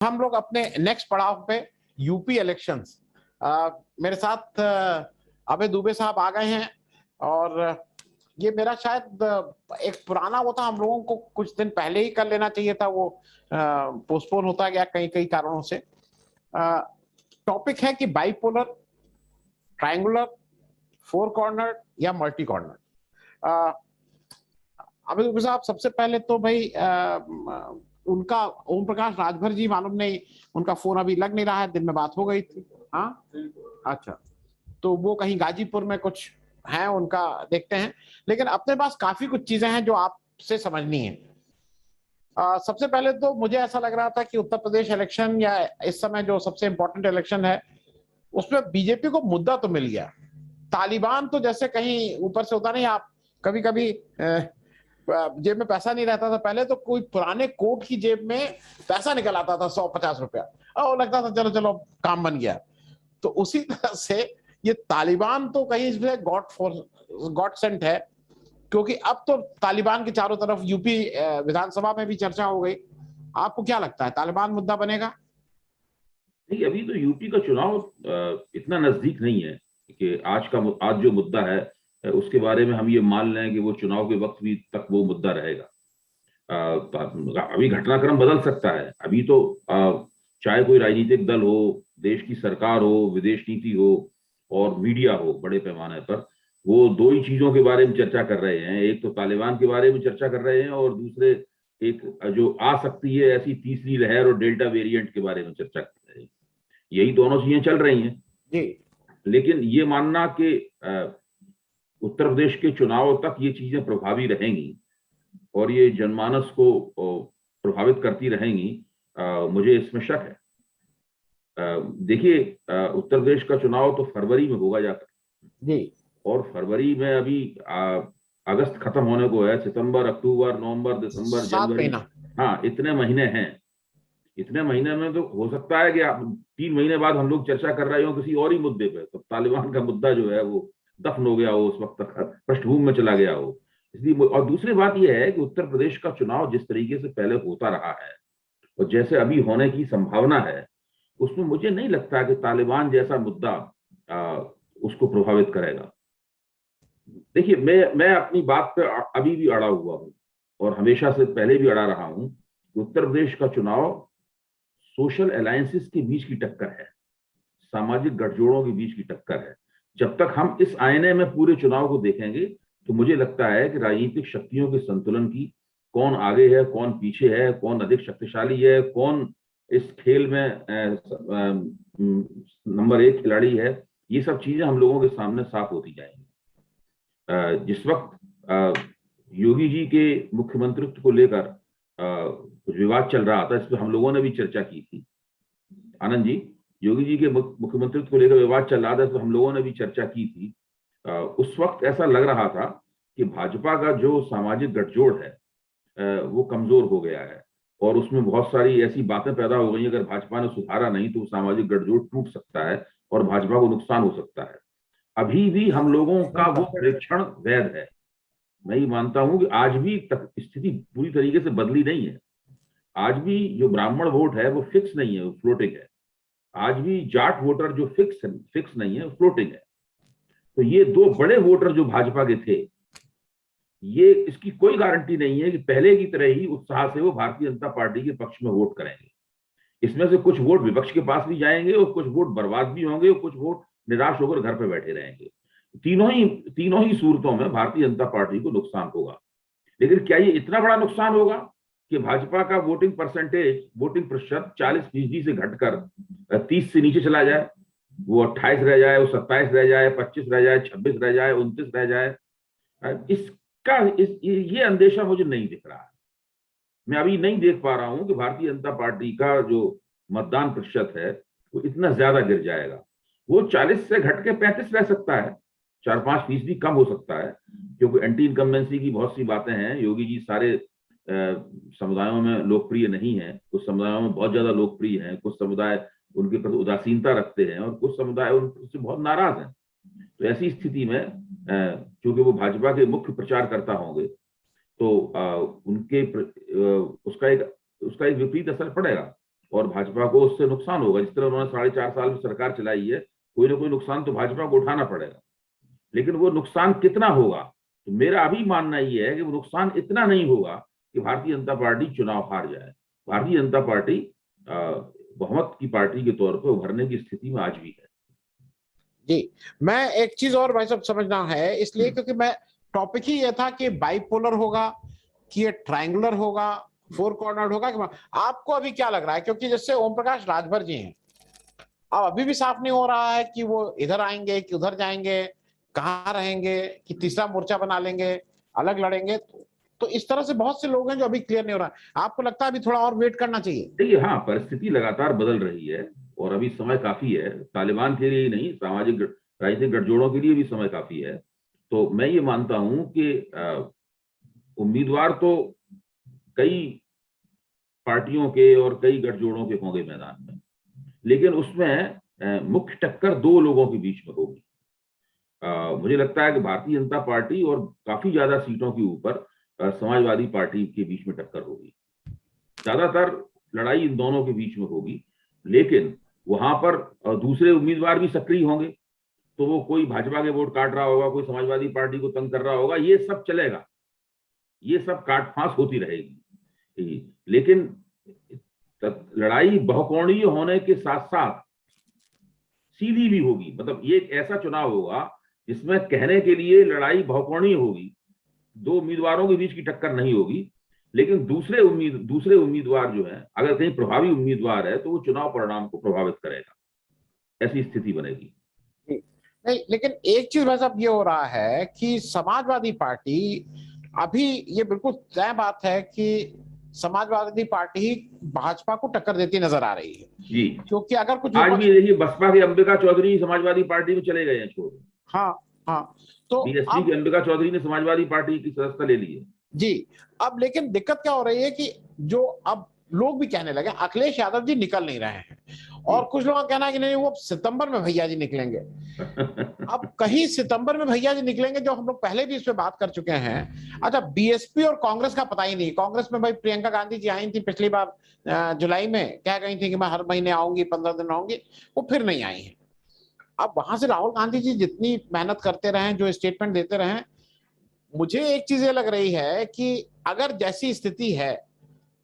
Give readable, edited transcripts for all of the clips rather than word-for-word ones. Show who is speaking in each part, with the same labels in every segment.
Speaker 1: हम लोग अपने नेक्स्ट पड़ाव पे यूपी इलेक्शंस। मेरे साथ अभय दुबे साहब आ गए हैं और ये मेरा शायद एक पुराना वो था, हम लोगों को कुछ दिन पहले ही कर लेना चाहिए था, वो पोस्टपोन होता गया कई कई कारणों से। टॉपिक है कि बाइपोलर, ट्रायंगुलर, फोर कॉर्नर या मल्टी कॉर्नर। अभय दुबे साहब, सबसे पहले तो भाई उनका ओम प्रकाश राजभर जी, मालूम नहीं उनका फोन अभी लग नहीं रहा है, दिन में बात हो गई थी। हाँ, अच्छा, तो वो कहीं गाजीपुर में कुछ है उनका, देखते हैं। लेकिन अपने पास काफी कुछ चीजें हैं जो आपसे समझनी है। सबसे पहले तो मुझे ऐसा लग रहा था कि उत्तर प्रदेश इलेक्शन या इस समय जो सबसे इंपॉर्टेंट इलेक्शन है उसमें बीजेपी को मुद्दा तो मिल गया। तालिबान तो जैसे कहीं ऊपर से होता नहीं, आप कभी कभी जेब में पैसा नहीं रहता था पहले, तो कोई पुराने कोट की जेब में पैसा निकल आता था, 150 रुपया, और लगता था चलो चलो काम बन गया। तो उसी तरह से ये तालिबान तो कहीं इसमें गॉड सेंट है, क्योंकि अब तो तालिबान के चारों तरफ यूपी विधानसभा में भी चर्चा हो गई। आपको क्या लगता है, तालिबान मुद्दा बनेगा?
Speaker 2: नहीं, अभी तो यूपी का चुनाव इतना नजदीक नहीं है कि आज जो मुद्दा है उसके बारे में हम ये मान लें कि वो चुनाव के वक्त भी तक वो मुद्दा रहेगा। अभी घटनाक्रम बदल सकता है। अभी तो चाहे कोई राजनीतिक दल हो, देश की सरकार हो, विदेश नीति हो और मीडिया हो, बड़े पैमाने पर वो दो ही चीजों के बारे में चर्चा कर रहे हैं। एक तो तालिबान के बारे में चर्चा कर रहे हैं और दूसरे एक जो आ सकती है ऐसी तीसरी लहर और डेल्टा वेरिएंट के बारे में चर्चा कर रहे हैं। यही दोनों चीजें चल रही हैं
Speaker 1: जी।
Speaker 2: लेकिन ये मानना कि उत्तर प्रदेश के चुनाव तक ये चीजें प्रभावी रहेंगी और ये जनमानस को प्रभावित करती रहेंगी, मुझे इसमें शक है। देखिए, उत्तर प्रदेश का चुनाव तो फरवरी में होगा जाकर
Speaker 1: जी।
Speaker 2: और फरवरी में अभी अगस्त खत्म होने को है। सितंबर, अक्टूबर, नवंबर, दिसंबर,
Speaker 1: 7
Speaker 2: जनवरी,
Speaker 1: महीना।
Speaker 2: हाँ, इतने महीने हैं। इतने महीने में तो हो सकता है कि 3 महीने बाद हम लोग चर्चा कर रहे हो किसी और ही मुद्दे पे, तो तालिबान का मुद्दा जो है वो दफन हो गया हो, उस वक्त तक पृष्ठभूमि में चला गया हो। इसलिए और दूसरी बात यह है कि उत्तर प्रदेश का चुनाव जिस तरीके से पहले होता रहा है और जैसे अभी होने की संभावना है, उसमें मुझे नहीं लगता कि तालिबान जैसा मुद्दा उसको प्रभावित करेगा। देखिए, मैं अपनी बात पर अभी भी अड़ा हुआ हूं और हमेशा से पहले भी अड़ा रहा हूं कि उत्तर प्रदेश का चुनाव सोशल अलायंसेस के बीच की टक्कर है, सामाजिक गठजोड़ों के बीच की टक्कर है। जब तक हम इस आईने में पूरे चुनाव को देखेंगे तो मुझे लगता है कि राजनीतिक शक्तियों के संतुलन की, कौन आगे है, कौन पीछे है, कौन अधिक शक्तिशाली है, कौन इस खेल में नंबर 1 खिलाड़ी है, ये सब चीजें हम लोगों के सामने साफ होती जाएंगी। जिस वक्त योगी जी के मुख्यमंत्रित्व को लेकर कुछ विवाद चल रहा था, इस पर हम लोगों ने भी चर्चा की थी। आनंद जी, योगी जी के मुख्यमंत्रित्व को लेकर विवाद चल रहा था, तो हम लोगों ने भी चर्चा की थी। उस वक्त ऐसा लग रहा था कि भाजपा का जो सामाजिक गठजोड़ है वो कमजोर हो गया है और उसमें बहुत सारी ऐसी बातें पैदा हो गई, अगर भाजपा ने सुधारा नहीं तो सामाजिक गठजोड़ टूट सकता है और भाजपा को नुकसान हो सकता है। अभी भी हम लोगों का वो परीक्षण वैध है। मैं ये मानता हूं कि आज भी तक स्थिति पूरी तरीके से बदली नहीं है। आज भी जो ब्राह्मण वोट है वो फिक्स नहीं है, वो फ्लोटिंग है। आज भी जाट वोटर जो फिक्स नहीं है, फ्लोटिंग है। तो ये दो बड़े वोटर जो भाजपा के थे, ये इसकी कोई गारंटी नहीं है कि पहले की तरह ही उत्साह से वो भारतीय जनता पार्टी के पक्ष में वोट करेंगे। इसमें से कुछ वोट विपक्ष के पास भी जाएंगे और कुछ वोट बर्बाद भी होंगे और कुछ वोट निराश होकर घर पर बैठे रहेंगे। तीनों ही सूरतों में भारतीय जनता पार्टी को नुकसान होगा। लेकिन क्या ये इतना बड़ा नुकसान होगा कि भाजपा का वोटिंग प्रतिशत 40% से घटकर 30 से नीचे चला जाए, वो 28 रह जाए, वो 27 रह जाए, 25 रह जाए, 26 रह जाए, 29 रह जाए? ये अंदेशा मुझे नहीं दिख रहा है। मैं अभी नहीं देख पा रहा हूं कि भारतीय जनता पार्टी का जो मतदान प्रतिशत है वो इतना ज्यादा गिर जाएगा। वो 40 से घट के 35 रह सकता है, 4-5% कम हो सकता है, क्योंकि एंटी इनकम्बेंसी की बहुत सी बातें हैं। योगी जी सारे समुदायों में लोकप्रिय नहीं है, कुछ समुदायों में बहुत ज्यादा लोकप्रिय हैं, कुछ समुदाय उनके प्रति उदासीनता रखते हैं और कुछ समुदाय उनसे बहुत नाराज हैं। तो ऐसी स्थिति में क्योंकि वो भाजपा के मुख्य प्रचारकर्ता होंगे तो उसका एक विपरीत असर पड़ेगा। और भाजपा को उससे नुकसान होगा। जिस तरह उन्होंने 4.5 साल में सरकार चलाई है, कोई ना कोई नुकसान तो भाजपा को उठाना पड़ेगा, लेकिन वो नुकसान कितना होगा, तो मेरा अभी मानना ये है कि वो नुकसान इतना नहीं होगा कि भारतीय जनता पार्टी चुनाव हार जाए। भारतीय जनता पार्टी बहुमत की पार्टी के तौर पर उभरने की स्थिति में आज भी है।
Speaker 1: जी, मैं एक चीज और भाई साहब समझना है, इसलिए क्योंकि मैं टॉपिक ही ये था कि बाइपोलर होगा कि ये ट्रायंगुलर होगा, फोर कॉर्नर्ड होगा कि आपको अभी क्या लग रहा है? क्योंकि जैसे ओम प्रकाश राजभर जी हैं, अब अभी भी साफ नहीं हो रहा है कि वो इधर आएंगे कि उधर जाएंगे, कहाँ रहेंगे, कि तीसरा मोर्चा बना लेंगे, अलग लड़ेंगे। तो इस तरह से बहुत से लोग हैं जो अभी क्लियर नहीं हो रहा है। आपको लगता है अभी थोड़ा और वेट करना चाहिए?
Speaker 2: देखिए, हाँ, परिस्थिति लगातार बदल रही है और अभी समय काफी है। तालिबान के लिए ही नहीं, सामाजिक राजनीतिक गठजोड़ों के लिए भी समय काफी है। तो मैं ये मानता हूं कि उम्मीदवार तो कई पार्टियों के और कई गठजोड़ों के होंगे मैदान में, लेकिन उसमें मुख्य टक्कर 2 लोगों के बीच में होगी। मुझे लगता है कि भारतीय जनता पार्टी और काफी ज्यादा सीटों के ऊपर समाजवादी पार्टी के बीच में टक्कर होगी। ज्यादातर लड़ाई इन दोनों के बीच में होगी, लेकिन वहां पर दूसरे उम्मीदवार भी सक्रिय होंगे, तो वो कोई भाजपा के वोट काट रहा होगा, कोई समाजवादी पार्टी को तंग कर रहा होगा, ये सब चलेगा, ये सब काट फांस होती रहेगी। लेकिन लड़ाई बहुकोणीय होने के साथ साथ सीधी भी होगी। मतलब ये एक ऐसा चुनाव होगा जिसमें कहने के लिए लड़ाई बहुकोणीय होगी, 2 उम्मीदवारों के बीच की टक्कर नहीं होगी, लेकिन दूसरे उम्मीदवार जो है, अगर कहीं प्रभावी उम्मीदवार है तो वो चुनाव परिणाम को प्रभावित करेगा, ऐसी स्थिति बनेगी।
Speaker 1: नहीं, लेकिन एक चीज भाई साहब ये हो रहा है कि समाजवादी पार्टी अभी, ये बिल्कुल तय बात है कि समाजवादी पार्टी ही भाजपा को टक्कर देती नजर आ रही है
Speaker 2: जी,
Speaker 1: क्योंकि अगर कुछ
Speaker 2: आज भी देखिए बसपा के अंबिका चौधरी समाजवादी पार्टी में चले गए हैं छोड़।
Speaker 1: हाँ हाँ, तो
Speaker 2: बीएसपी के अंबिका चौधरी ने समाजवादी पार्टी की सदस्यता ले ली है
Speaker 1: जी। अब लेकिन दिक्कत क्या हो रही है कि जो अब लोग भी कहने लगे अखिलेश यादव जी निकल नहीं रहे हैं, और कुछ लोगों का कहना है कि नहीं, वो सितंबर में भैया जी निकलेंगे। अब कहीं सितंबर में भैया जी निकलेंगे, जो हम लोग पहले भी इस पे बात कर चुके हैं। अच्छा, बीएसपी और कांग्रेस का पता ही नहीं। कांग्रेस में भाई प्रियंका गांधी जी आई थी पिछली बार जुलाई में, कह गई थी कि मैं हर महीने आऊंगी, 15 दिन आऊंगी, वो फिर नहीं आई है। अब वहां से राहुल गांधी जी जितनी मेहनत करते रहे, जो स्टेटमेंट देते रहे, मुझे एक चीज ये लग रही है कि अगर जैसी स्थिति है,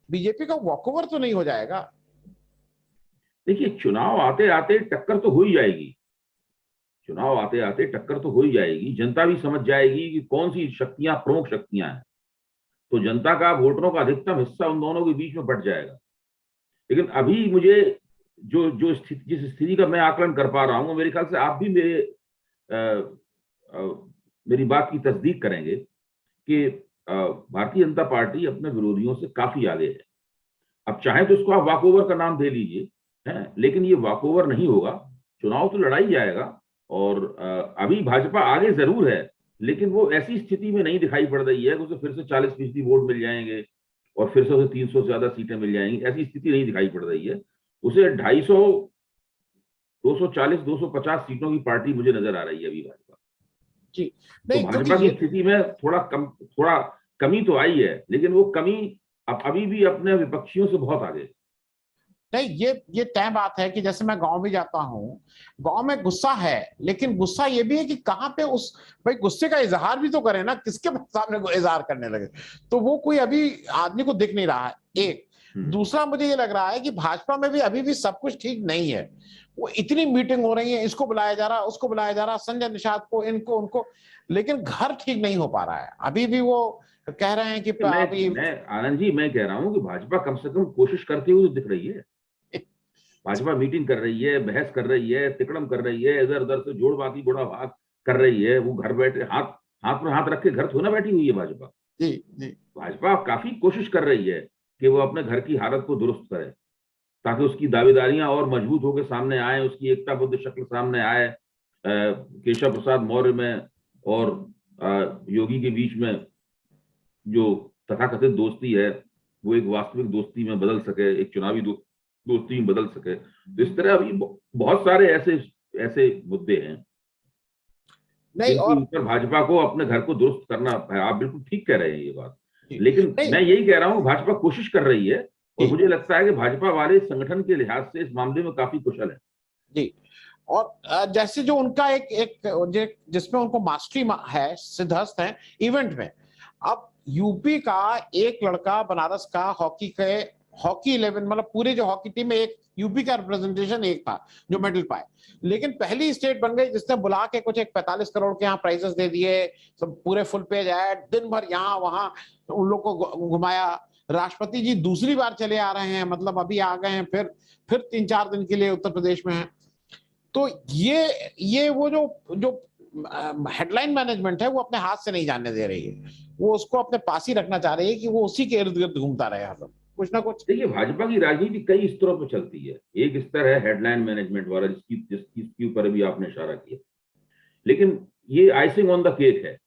Speaker 1: बीजेपी का वॉकओवर तो नहीं हो जाएगा?
Speaker 2: देखिए, चुनाव आते आते टक्कर तो हो ही जाएगी, चुनाव आते आते टक्कर तो हो ही जाएगी। जनता भी समझ जाएगी कि कौन सी शक्तियां प्रमुख शक्तियां हैं, तो जनता का, वोटरों का अधिकतम हिस्सा उन दोनों के बीच में बट जाएगा। लेकिन अभी मुझे जो स्थिति, जिस स्थिति का मैं आकलन कर पा रहा हूं, मेरे ख्याल से आप भी मेरी बात की तस्दीक करेंगे कि भारतीय जनता पार्टी अपने विरोधियों से काफी आगे है। अब चाहे तो उसको आप वॉकओवर का नाम दे लीजिए, है, लेकिन ये वॉकओवर नहीं होगा, चुनाव तो लड़ाई जाएगा। और अभी भाजपा आगे जरूर है, लेकिन वो ऐसी स्थिति में नहीं दिखाई पड़ रही है कि उसे फिर से 40% वोट मिल जाएंगे और फिर से उसे 300 से ज्यादा सीटें मिल जाएंगी, ऐसी स्थिति नहीं दिखाई पड़ रही है। उसे 250, 240, 250 सीटों की पार्टी मुझे नजर आ रही है अभी भाजपा।
Speaker 1: जी,
Speaker 2: तो
Speaker 1: नहीं,
Speaker 2: भाजपा की स्थिति में थोड़ा कमी तो आई है, लेकिन वो कमी अभी भी अपने विपक्षियों से बहुत आगे।
Speaker 1: नहीं, ये तय बात है कि जैसे मैं गांव भी जाता हूँ, गांव में गुस्सा है, लेकिन गुस्सा ये भी है कि कहाँ पे उस भाई गुस्से का इजहार भी तो करें ना, किसके सामने को इजहार करने लगे, तो वो कोई अभी आदमी को दिख नहीं रहा है। एक दूसरा, मुझे ये लग रहा है कि भाजपा में भी अभी भी सब कुछ ठीक नहीं है। वो इतनी मीटिंग हो रही है, इसको बुलाया जा रहा, उसको बुलाया जा रहा, संजय निषाद को, इनको उनको, लेकिन घर ठीक नहीं हो पा रहा है। अभी भी वो कह रहे हैं कि
Speaker 2: मैं आनंद जी, मैं कह रहा हूं कि भाजपा कम से कम कोशिश करती हुई दिख रही है। भाजपा मीटिंग कर रही है, बहस कर रही है, तिकड़म कर रही है, इधर उधर से जोड़ बाकी बुढ़ा बात कर रही है। वो घर बैठे हाथ में हाथ रख के घर थोड़ा बैठी हुई है भाजपा।
Speaker 1: जी जी,
Speaker 2: भाजपा काफी कोशिश कर रही है कि वो अपने घर की हालत को दुरुस्त करे, ताकि उसकी दावेदारियां और मजबूत होकर सामने आए, उसकी एकता बुद्ध शक्ल सामने आए। केशव प्रसाद मौर्य में और योगी के बीच में जो तथाकथित दोस्ती है, वो एक वास्तविक दोस्ती में बदल सके, एक चुनावी दोस्ती में बदल सके। तो इस तरह अभी बहुत सारे ऐसे मुद्दे हैं जिनके ऊपर भाजपा को अपने घर को दुरुस्त करना है। आप बिल्कुल ठीक कह रहे हैं ये बात, लेकिन मैं यही कह रहा हूं, भाजपा कोशिश कर रही है, और मुझे लगता है कि भाजपा वाले संगठन के लिहाज से इस मामले में काफी कुशल है
Speaker 1: जी। और जैसे जो उनका एक एक जिसमें उनको मास्टरी है, सिद्धहस्त है इवेंट में। अब यूपी का एक लड़का बनारस का हॉकी 11 मतलब पूरे जो हॉकी टीम में एक यूपी का रिप्रेजेंटेशन एक था जो मेडल पाए, लेकिन पहली स्टेट बन गई जिसने बुला के कुछ एक 45 करोड़ के यहाँ प्राइजेस दे दिए, सब पूरे फुल पेज ऐड, दिन भर यहाँ वहां उन लोग को घुमाया। राष्ट्रपति जी दूसरी बार चले आ रहे हैं, मतलब अभी आ गए हैं, फिर 3-4 दिन के लिए उत्तर प्रदेश में हैं। तो ये वो जो हेडलाइन मैनेजमेंट है वो अपने हाथ से नहीं जाने दे रही है, वो उसको अपने पास ही रखना चाह रही है कि वो उसी के इर्द गिर्द घूमता रहे हरदम कुछ ना कुछ।
Speaker 2: देखिए, भाजपा की राजनीति कई स्तरों पर चलती है। एक स्तर है हेडलाइन मैनेजमेंट वाला, जिसके ऊपर भी आपने इशारा किया, लेकिन ये आइसिंग ऑन द केक है।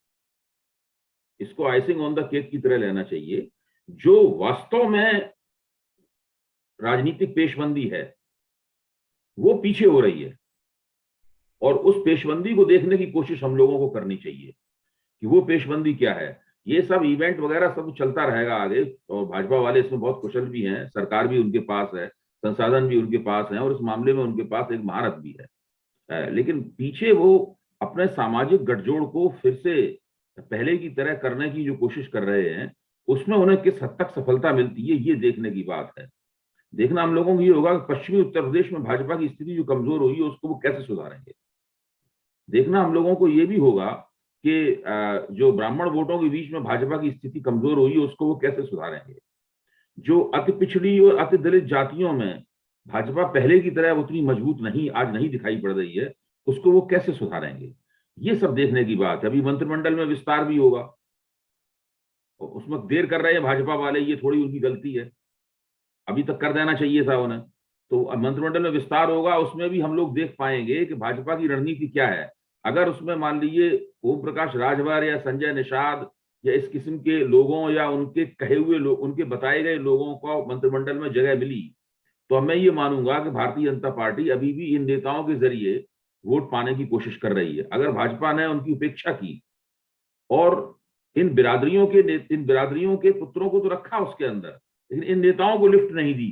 Speaker 2: इसको आइसिंग ऑन द केक की तरह लेना चाहिए। जो वास्तव में राजनीतिक पेशबंदी है वो पीछे हो रही है, और उस पेशबंदी को देखने की कोशिश हम लोगों को करनी चाहिए कि वो पेशबंदी क्या है। ये सब इवेंट वगैरह सब चलता रहेगा आगे, और भाजपा वाले इसमें बहुत कुशल भी हैं, सरकार भी उनके पास है, संसाधन भी उनके पास है, और इस मामले में उनके पास एक महारत भी है। लेकिन पीछे वो अपने सामाजिक गठजोड़ को फिर से पहले की तरह करने की जो कोशिश कर रहे हैं, उसमें उन्हें किस हद तक सफलता मिलती है ये देखने की बात है। देखना हम लोगों को ये होगा कि पश्चिमी उत्तर प्रदेश में भाजपा की स्थिति जो कमजोर हुई है उसको वो कैसे सुधारेंगे। देखना हम लोगों को ये भी होगा कि जो ब्राह्मण वोटों के बीच में भाजपा की स्थिति कमजोर हुई है उसको वो कैसे सुधारेंगे। जो अति पिछड़ी और अति दलित जातियों में भाजपा पहले की तरह उतनी मजबूत आज नहीं दिखाई पड़ रही है, उसको वो कैसे सुधारेंगे, ये सब देखने की बात है। अभी मंत्रिमंडल में विस्तार भी होगा, उसमें देर कर रहे हैं भाजपा वाले, ये थोड़ी उनकी गलती है, अभी तक कर देना चाहिए था उन्हें। तो मंत्रिमंडल में विस्तार होगा, उसमें भी हम लोग देख पाएंगे कि भाजपा की रणनीति क्या है। अगर उसमें मान लीजिए ओम प्रकाश राजभर या संजय निषाद या इस किस्म के लोगों या उनके कहे हुए लोग, उनके बताए गए लोगों को मंत्रिमंडल में जगह मिली, तो मैं ये मानूंगा कि भारतीय जनता पार्टी अभी भी इन नेताओं के जरिए वोट पाने की कोशिश कर रही है। अगर भाजपा ने उनकी उपेक्षा की और इन बिरादरियों के पुत्रों को तो रखा उसके अंदर, लेकिन इन नेताओं को लिफ्ट नहीं दी,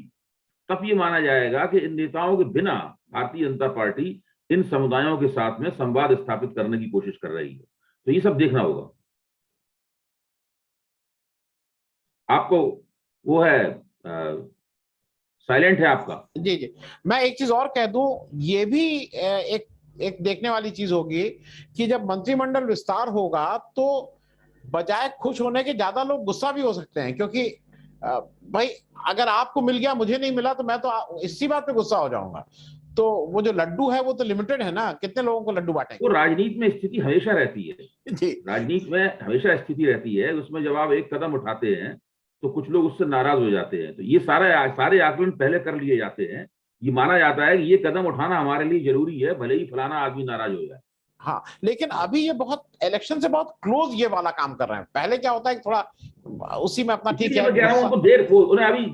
Speaker 2: तब ये माना जाएगा कि इन नेताओं के बिना भारतीय जनता पार्टी इन समुदायों के साथ में संवाद स्थापित करने की कोशिश कर रही है। तो ये सब देखना होगा। आपको वो है साइलेंट है आपका।
Speaker 1: जी जी, मैं एक चीज और कह दूं, ये भी एक देखने वाली चीज होगी कि जब मंत्रिमंडल विस्तार होगा तो बजाय खुश होने के ज्यादा लोग गुस्सा भी हो सकते हैं, क्योंकि भाई अगर आपको मिल गया मुझे नहीं मिला तो मैं तो इसी बात पे गुस्सा हो जाऊंगा। तो वो जो लड्डू है वो तो लिमिटेड है ना, कितने लोगों को लड्डू बांटेंगे।
Speaker 2: वो राजनीति में स्थिति हमेशा रहती है
Speaker 1: जी,
Speaker 2: राजनीति में हमेशा स्थिति रहती है, उसमें जब आप एक कदम उठाते हैं तो कुछ लोग उससे नाराज हो जाते हैं। तो ये सारे आकलन पहले कर लिए जाते हैं। ये माना जाता है कि ये कदम उठाना हमारे लिए जरूरी है, भले ही फलाना आदमी नाराज हो जाए।
Speaker 1: हाँ, लेकिन अभी ये बहुत इलेक्शन से बहुत क्लोज ये वाला काम कर रहे हैं। पहले क्या होता है कि थोड़ा उसी में अपना ठीक है,
Speaker 2: मैं कह रहा हूं उनको उन्हें अभी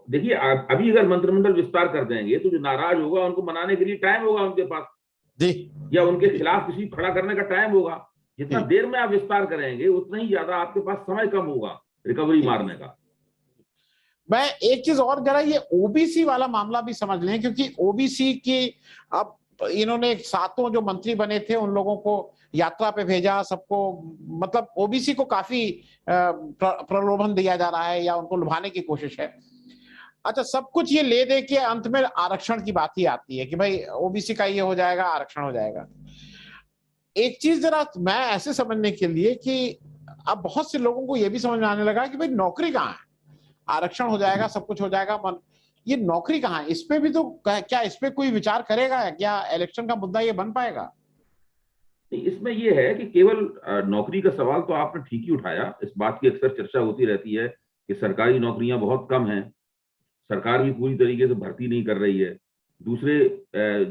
Speaker 2: देखिए, अभी अगर मंत्रिमंडल विस्तार कर देंगे तो जो नाराज होगा उनको मनाने के लिए टाइम होगा उनके पास
Speaker 1: जी,
Speaker 2: या उनके खिलाफ किसी खड़ा करने का टाइम होगा। जितना देर में आप विस्तार करेंगे उतना ही ज्यादा आपके पास समय कम होगा रिकवरी मारने का।
Speaker 1: मैं एक चीज और जरा ये ओबीसी वाला मामला भी समझ लें, क्योंकि ओबीसी की अब इन्होंने 7 जो मंत्री बने थे उन लोगों को यात्रा पे भेजा सबको, मतलब ओबीसी को काफी प्रलोभन दिया जा रहा है या उनको लुभाने की कोशिश है। अच्छा, सब कुछ ये ले दे के अंत में आरक्षण की बात ही आती है कि भाई ओबीसी का ये हो जाएगा, आरक्षण हो जाएगा। एक चीज जरा मैं ऐसे समझने के लिए कि अब बहुत से लोगों को ये भी समझ में आने लगा कि भाई नौकरी कहाँ है, आरक्षण हो जाएगा, सब कुछ हो जाएगा, मन ये नौकरी कहाँ है, इस पे भी तो क्या इस पे कोई विचार करेगा, क्या इलेक्शन का मुद्दा ये बन पाएगा।
Speaker 2: इसमें ये है कि केवल नौकरी का सवाल तो आपने ठीक ही उठाया। इस बात की अक्सर चर्चा होती रहती है कि सरकारी नौकरियां बहुत कम हैं, सरकार भी पूरी तरीके से भर्ती नहीं कर रही है। दूसरे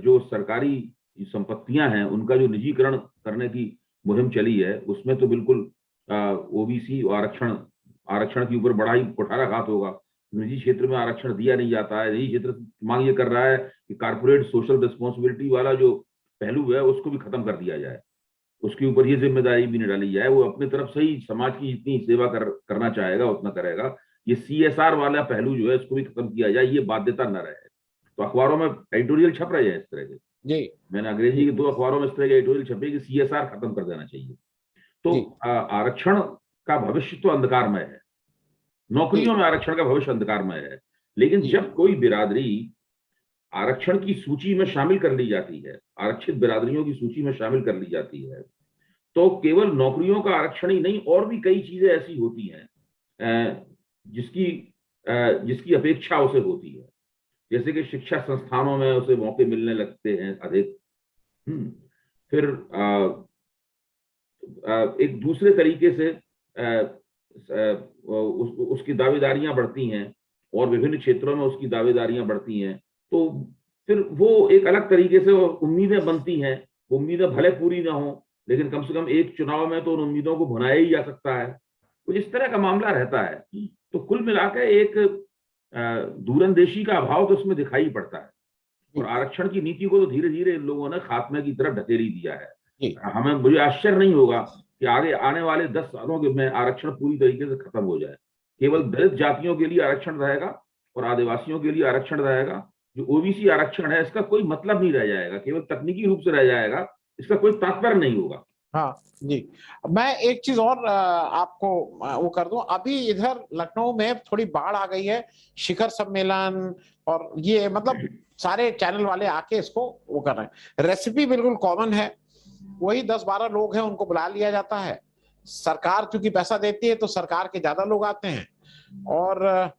Speaker 2: जो सरकारी संपत्तियां हैं उनका जो निजीकरण करने की मुहिम चली है उसमें तो बिल्कुल ओबीसी आरक्षण के ऊपर बड़ा ही कुठाराघात होगा। निजी क्षेत्र में आरक्षण दिया नहीं जाता है। निजी क्षेत्र मांग ये कर रहा है कि कारपोरेट सोशल रिस्पॉन्सिबिलिटी वाला जो पहलू है उसको भी खत्म कर दिया जाए, उसके ऊपर ये जिम्मेदारी भी नहीं डाली जाए। वो अपनी तरफ से ही समाज की जितनी सेवा करना चाहेगा उतना करेगा। ये CSR वाला पहलू जो है इसको भी खत्म किया जाए, ये बाध्यता न रहे। तो अखबारों में एडिटोरियल छप रहे हैं इस तरह के,
Speaker 1: जी
Speaker 2: मैंने अंग्रेजी के 2 अखबारों में इस तरह के एडिटोरियल छपे कि CSR खत्म कर देना चाहिए। तो
Speaker 1: जी
Speaker 2: आरक्षण का भविष्य तो अंधकारमय है, नौकरियों में आरक्षण का भविष्य अंधकारमय है। लेकिन
Speaker 1: जी
Speaker 2: जब कोई बिरादरी आरक्षण की सूची में शामिल कर ली जाती है, आरक्षित बिरादरियों की सूची में शामिल कर ली जाती है, तो केवल नौकरियों का आरक्षण ही नहीं, और भी कई चीजें ऐसी होती हैं जिसकी जिसकी अपेक्षा उसे होती है। जैसे कि शिक्षा संस्थानों में उसे मौके मिलने लगते हैं अधिक। फिर एक दूसरे तरीके से उसकी दावेदारियां बढ़ती हैं, और विभिन्न क्षेत्रों में उसकी दावेदारियां बढ़ती हैं। तो फिर वो एक अलग तरीके से उम्मीदें बनती हैं, उम्मीदें भले पूरी ना हो, लेकिन कम से कम एक चुनाव में तो उन उम्मीदों को भुनाया ही जा सकता है। तो इस तरह का मामला रहता है। तो कुल मिलाकर एक दूरंदेशी का अभाव तो उसमें दिखाई पड़ता है, और आरक्षण की नीति को तो धीरे धीरे इन लोगों ने खात्मे की तरफ ढकेल दिया है। मुझे आश्चर्य नहीं होगा कि आगे आने वाले 10 सालों में आरक्षण पूरी तरीके से खत्म हो जाए। केवल दलित जातियों के लिए आरक्षण रहेगा और आदिवासियों के लिए आरक्षण रहेगा। जो ओबीसी आरक्षण है इसका कोई मतलब नहीं रह जाएगा, केवल तकनीकी रूप से रह जाएगा, इसका कोई तात्पर्य नहीं होगा।
Speaker 1: हाँ जी। मैं एक चीज और आपको वो कर दूं, अभी इधर लखनऊ में थोड़ी बाढ़ आ गई है, शिखर सम्मेलन और ये मतलब सारे चैनल वाले आके इसको वो कर रहे हैं। रेसिपी बिल्कुल कॉमन है, वही 10-12 लोग हैं, उनको बुला लिया जाता है। सरकार क्योंकि पैसा देती है तो सरकार के ज्यादा लोग आते हैं, और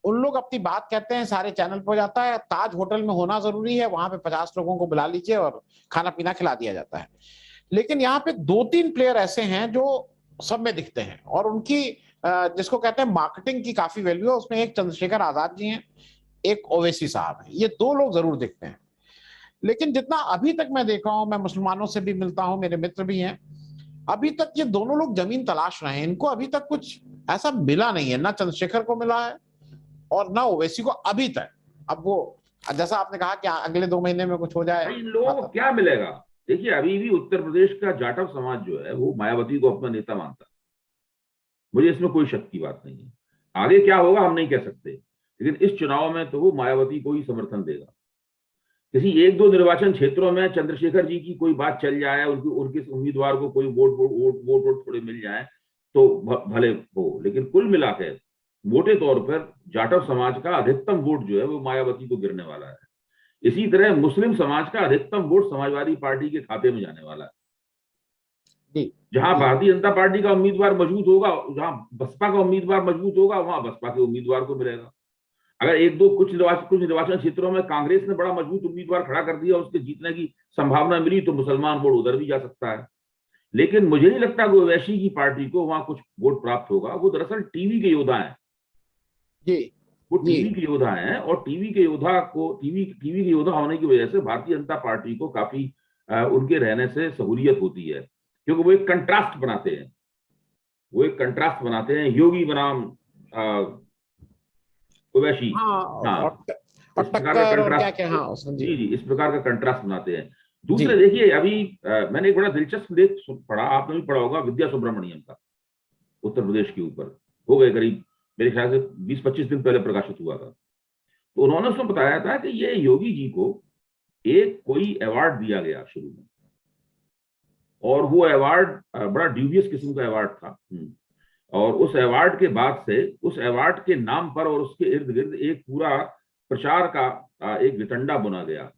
Speaker 1: उन लोग अपनी बात कहते हैं, सारे चैनल पर जाता है। ताज होटल में होना जरूरी है, वहां पे 50 लोगों को बुला लीजिए और खाना पीना खिला दिया जाता है। लेकिन यहाँ पे 2-3 प्लेयर ऐसे हैं जो सब में दिखते हैं, और उनकी जिसको कहते हैं मार्केटिंग की काफी वैल्यू है। उसमें एक चंद्रशेखर आजाद जी हैं, एक ओवैसी साहब हैं, ये 2 लोग जरूर दिखते हैं। लेकिन जितना अभी तक मैं देखा हूं, मैं मुसलमानों से भी मिलता हूं, मेरे मित्र भी हैं, अभी तक ये दोनों लोग जमीन तलाश रहे हैं। इनको अभी तक कुछ ऐसा मिला नहीं है, ना चंद्रशेखर को मिला है और ना ओवैसी को अभी तक। अब वो जैसा आपने कहा कि अगले 2 महीने में कुछ हो जाए,
Speaker 2: इन लोगों को क्या मिलेगा? देखिए, अभी भी उत्तर प्रदेश का जाटव समाज जो है वो मायावती को अपना नेता मानता है, मुझे इसमें कोई शक की बात नहीं है। आगे क्या होगा हम नहीं कह सकते, लेकिन इस चुनाव में तो वो मायावती को ही समर्थन देगा। किसी 1-2 निर्वाचन क्षेत्रों में चंद्रशेखर जी की कोई बात चल जाए, उनके उम्मीदवार को कोई वोट थोड़े मिल जाए तो भले हो, लेकिन कुल मिलाकर मोटे तौर पर जाटव समाज का अधिकतम वोट जो है वो मायावती को गिरने वाला है। इसी तरह मुस्लिम समाज का अधिकतम वोट समाजवादी पार्टी के खाते में जाने वाला है। जहां भारतीय जनता पार्टी का उम्मीदवार मजबूत होगा, जहां बसपा का उम्मीदवार मजबूत होगा, वहां बसपा के उम्मीदवार को मिलेगा। अगर 1-2 कुछ निर्वाचन क्षेत्रों में कांग्रेस ने बड़ा मजबूत उम्मीदवार खड़ा कर दिया, उसके जीतने की संभावना मिली, तो मुसलमान वोट उधर भी जा सकता है। लेकिन मुझे नहीं लगता कि ओवैसी की पार्टी को वहां कुछ वोट प्राप्त होगा। वो दरअसल टीवी के योद्धा हैं, वो टीवी के योद्धा हैं, और टीवी के योद्धा होने की वजह से भारतीय जनता पार्टी को काफी उनके रहने से सहूलियत होती है, क्योंकि वो एक कंट्रास्ट बनाते हैं, योगी बनाम ओवैसी। इस प्रकार का कंट्रास्ट, जी, इस प्रकार का कंट्रास्ट बनाते हैं। दूसरे देखिए, अभी मैंने एक बड़ा दिलचस्प लेख पढ़ा, आपने भी पढ़ा होगा, विद्या सुब्रमण्यम का, उत्तर प्रदेश के ऊपर। हो गए करीब मेरे ख्याल से 20-25 दिन पहले प्रकाशित हुआ था। तो उन्होंने उसमें बताया था कि ये योगी जी को एक कोई अवार्ड दिया गया शुरू में, और वो अवार्ड बड़ा ड्यूबियस किस्म का अवार्ड था। और उस अवार्ड के बाद से, उस अवार्ड के नाम पर और उसके इर्द गिर्द एक पूरा प्रचार का एक वितंडा बुना गया,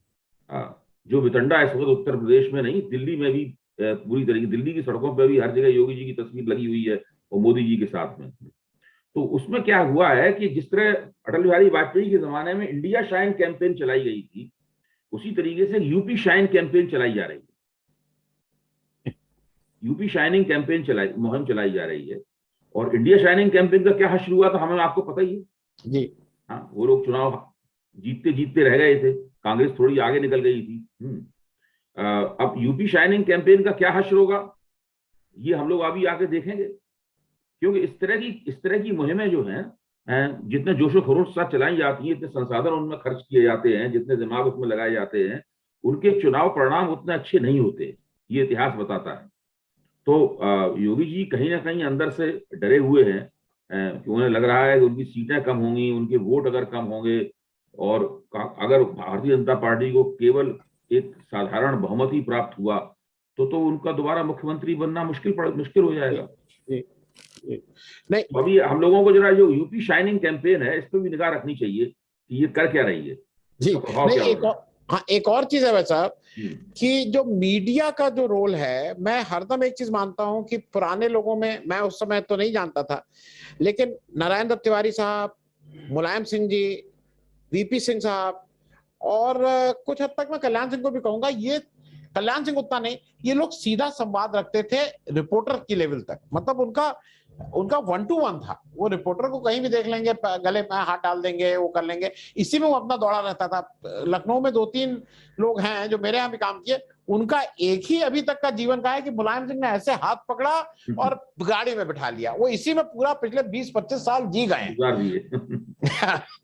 Speaker 2: जो वितंडा इस वक्त उत्तर प्रदेश में नहीं, दिल्ली में भी पूरी तरीके, दिल्ली की सड़कों पर भी हर जगह योगी जी की तस्वीर लगी हुई है, और मोदी जी के साथ में। तो उसमें क्या हुआ है कि जिस तरह अटल बिहारी वाजपेयी के जमाने में इंडिया शाइन कैंपेन चलाई गई थी, उसी तरीके से यूपी शाइन कैंपेन चलाई जा रही है। यूपी शाइनिंग कैंपेन मुहिम चलाई जा रही है। और इंडिया शाइनिंग कैंपेन का क्या हश्र हुआ था हमें आपको पता ही है जी। हाँ, वो लोग चुनाव जीतते जीतते रह गए थे, कांग्रेस थोड़ी आगे निकल गई थी। अब यूपी शाइनिंग कैंपेन का क्या हश्र होगा, ये हम लोग अभी आके देखेंगे, क्योंकि इस तरह की मुहिमें जो हैं, जितने जोशो खरोश साथ चलाई जाती हैं, इतने संसाधन उनमें खर्च किए जाते हैं, जितने दिमाग उसमें लगाए जाते हैं, उनके चुनाव परिणाम उतने अच्छे नहीं होते, ये इतिहास बताता है। तो योगी जी कहीं ना कहीं अंदर से डरे हुए हैं, कि उन्हें लग रहा है कि उनकी सीटें कम होंगी, उनके वोट अगर कम होंगे और अगर भारतीय जनता पार्टी को केवल एक साधारण बहुमत ही प्राप्त हुआ तो उनका दोबारा मुख्यमंत्री बनना मुश्किल हो जाएगा।
Speaker 1: नहीं,
Speaker 2: तो अभी हम लोगों को जरा जो यूपी शाइनिंग कैंपेन है इस पर भी निगाह रखनी चाहिए कि ये कर क्या रही है,
Speaker 1: जी
Speaker 2: इसका प्रभाव
Speaker 1: नहीं,
Speaker 2: क्या
Speaker 1: एक और, हाँ, एक और चीज है भाई साहब कि जो मीडिया का जो रोल है, मैं हरदम एक चीज मानता हूं कि पुराने लोगों में, मैं उस समय तो नहीं जानता था, लेकिन नारायण दत्त तिवारी साहब, मुलायम सिंह जी, वीपी सिंह साहब, और कुछ हद तक मैं कल्याण सिंह को भी कहूंगा, ये कल्याण सिंह उतना नहीं, ये लोग सीधा संवाद रखते थे रिपोर्टर की लेवल तक, मतलब उनका उनका 1-to-1 था। वो रिपोर्टर को कहीं भी देख लेंगे, गले में हाथ डाल देंगे, वो कर लेंगे, इसी में वो अपना दौड़ा रहता था। लखनऊ में 2-3 लोग हैं जो मेरे यहाँ भी काम किए, उनका एक ही अभी तक का जीवन का है कि मुलायम सिंह ने ऐसे हाथ पकड़ा और गाड़ी में बिठा लिया, वो इसी में पूरा पिछले 20-25 साल जी गए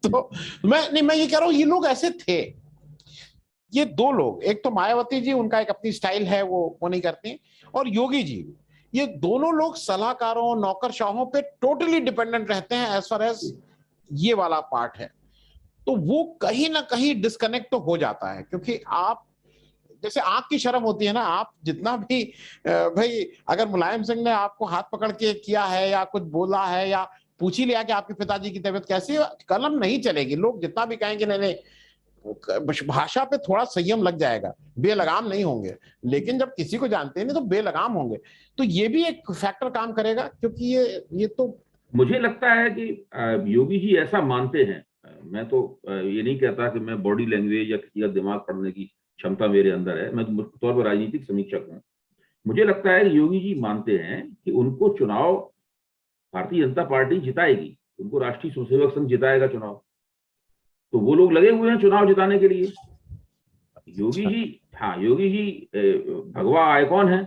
Speaker 1: तो मैं ये कह रहा हूँ, ये लोग ऐसे थे। ये 2 लोग, एक तो मायावती जी, उनका एक अपनी स्टाइल है, वो नहीं करती, और योगी जी, ये दोनों लोग सलाहकारों, नौकरशाहों पे टोटली डिपेंडेंट रहते हैं एज फार एज ये वाला पार्ट है। तो वो कहीं ना कहीं डिस्कनेक्ट तो हो जाता है, क्योंकि आप जैसे आंख की शर्म होती है ना, आप जितना भी भाई, अगर मुलायम सिंह ने आपको हाथ पकड़ के किया है या कुछ बोला है या पूछ ही लिया कि आपके पिताजी की तबीयत कैसी है, कलम नहीं चलेगी। लोग जितना भी कहेंगे नहीं नहीं, भाषा पे थोड़ा संयम लग जाएगा, बेलगाम नहीं होंगे, लेकिन जब किसी को जानते हैं नहीं तो बेलगाम होंगे। तो ये भी एक फैक्टर काम करेगा, क्योंकि ये तो
Speaker 2: मुझे लगता है कि योगी जी ऐसा मानते हैं। मैं तो ये नहीं कहता कि मैं बॉडी लैंग्वेज या किसी का दिमाग पढ़ने की क्षमता मेरे अंदर है, मैं तो मुख्य तौर पर राजनीतिक समीक्षक हूँ। मुझे लगता है कि योगी जी मानते हैं कि उनको चुनाव भारतीय जनता पार्टी जिताएगी, उनको राष्ट्रीय स्वयंसेवक संघ जिताएगा चुनाव, तो वो लोग लगे हुए हैं चुनाव जिताने के लिए। योगी जी, हाँ, योगी जी भगवा आइकॉन है,